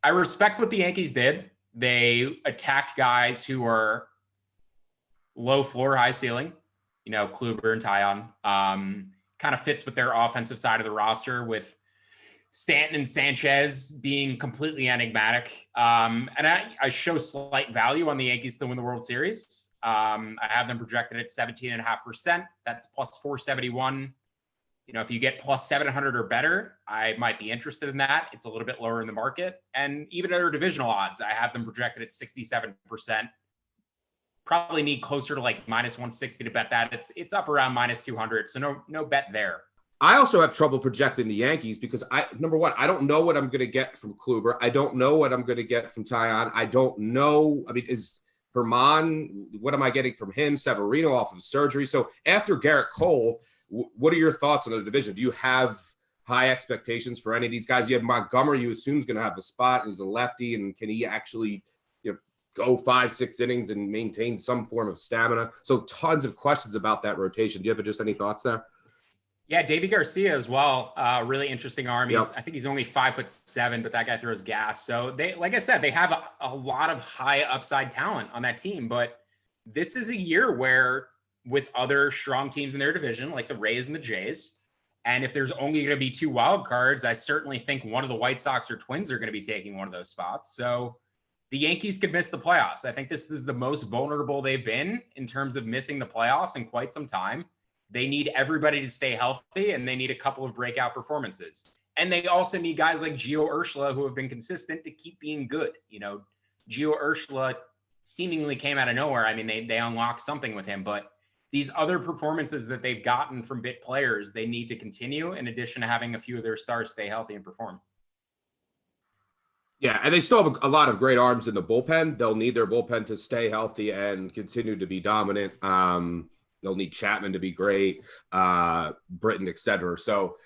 I respect what the Yankees did. They attacked guys who are low floor, high ceiling, Kluber and Tyon. Kind of fits with their offensive side of the roster with Stanton and Sanchez being completely enigmatic. And I show slight value on the Yankees to win the World Series. I have them projected at 17.5%. That's plus 471. If you get plus 700 or better, I might be interested in that. It's a little bit lower in the market. And even other divisional odds, I have them projected at 67%. Probably need closer to like minus 160 to bet that. It's up around minus 200. So no bet there. I also have trouble projecting the Yankees because number one, I don't know what I'm going to get from Kluber. I don't know what I'm going to get from Tyon. I don't know. I mean, is Herman, what am I getting from him? Severino off of surgery. So after Garrett Cole, what are your thoughts on the division? Do you have high expectations for any of these guys? You have Montgomery, you assume is going to have a spot. He's a lefty, and can he actually go 5-6 innings and maintain some form of stamina? So tons of questions about that rotation. Do you have just any thoughts there? Yeah, Davey Garcia as well. Really interesting arm. Yep. I think he's only 5'7", but that guy throws gas. So they, like I said, they have a lot of high upside talent on that team. But this is a year where, with other strong teams in their division, like the Rays and the Jays, and if there's only going to be 2 wild cards, I certainly think one of the White Sox or Twins are going to be taking one of those spots. So the Yankees could miss the playoffs. I think this is the most vulnerable they've been in terms of missing the playoffs in quite some time. They need everybody to stay healthy, and they need a couple of breakout performances. And they also need guys like Gio Urshela, who have been consistent, to keep being good. Gio Urshela seemingly came out of nowhere. I mean, they unlocked something with him, but these other performances that they've gotten from bit players, they need to continue, in addition to having a few of their stars stay healthy and perform. Yeah, and they still have a lot of great arms in the bullpen. They'll need their bullpen to stay healthy and continue to be dominant. They'll need Chapman to be great, Britton, et cetera. So,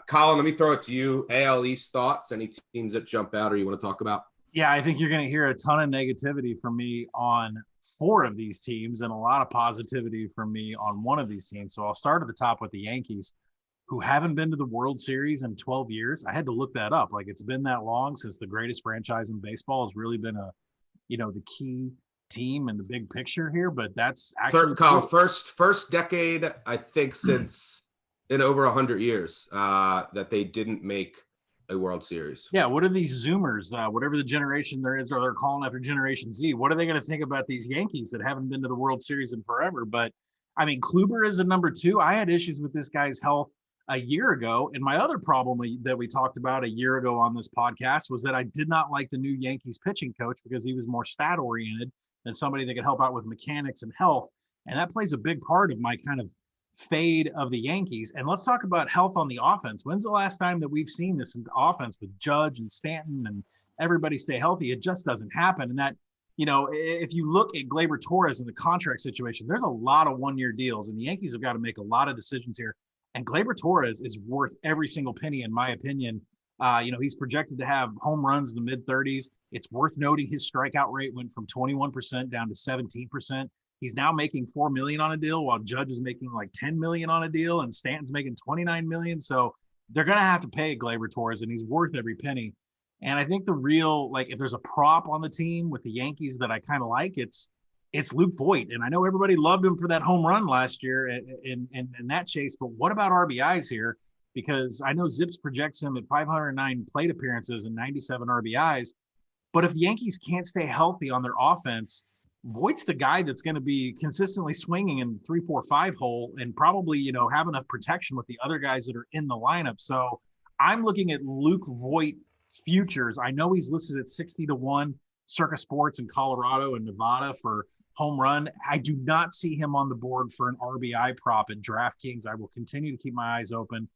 Colin, let me throw it to you. AL East thoughts? Any teams that jump out or you want to talk about? Yeah, I think you're going to hear a ton of negativity from me on 4 of these teams and a lot of positivity from me on one of these teams. So I'll start at the top with the Yankees, who haven't been to the World Series in 12 years. I had to look that up. Like, it's been that long since the greatest franchise in baseball has really been the key team in the big picture here. But that's actually first decade, I think, since in over 100 years that they didn't make a World Series. Yeah, what are these Zoomers, whatever the generation there is, or they're calling after Generation Z, what are they going to think about these Yankees that haven't been to the World Series in forever? But, I mean, Kluber is a number 2. I had issues with this guy's health a year ago, and my other problem that we talked about a year ago on this podcast was that I did not like the new Yankees pitching coach because he was more stat-oriented than somebody that could help out with mechanics and health, and that plays a big part of my kind of fade of the Yankees. And let's talk about health on the offense. When's the last time that we've seen this in the offense with Judge and Stanton and everybody stay healthy? It just doesn't happen. And that, if you look at Gleyber Torres in the contract situation, there's a lot of one-year deals, and the Yankees have got to make a lot of decisions here. And Gleyber Torres is worth every single penny, in my opinion. He's projected to have home runs in the mid-30s. It's worth noting his strikeout rate went from 21% down to 17%. He's now making $4 million on a deal, while Judge is making like $10 million on a deal, and Stanton's making $29 million. So they're going to have to pay Gleyber Torres, and he's worth every penny. And I think the real, if there's a prop on the team with the Yankees that I kind of like, it's Luke Voit. And I know everybody loved him for that home run last year in that chase, but what about RBIs here? Because I know Zips projects him at 509 plate appearances and 97 RBIs. But if the Yankees can't stay healthy on their offense, Voigt's the guy that's going to be consistently swinging in 3, 4, 5 hole and probably, have enough protection with the other guys that are in the lineup. So I'm looking at Luke Voit futures. I know he's listed at 60-1, Circa Sports in Colorado and Nevada for home run. I do not see him on the board for an RBI prop at DraftKings. I will continue to keep my eyes open.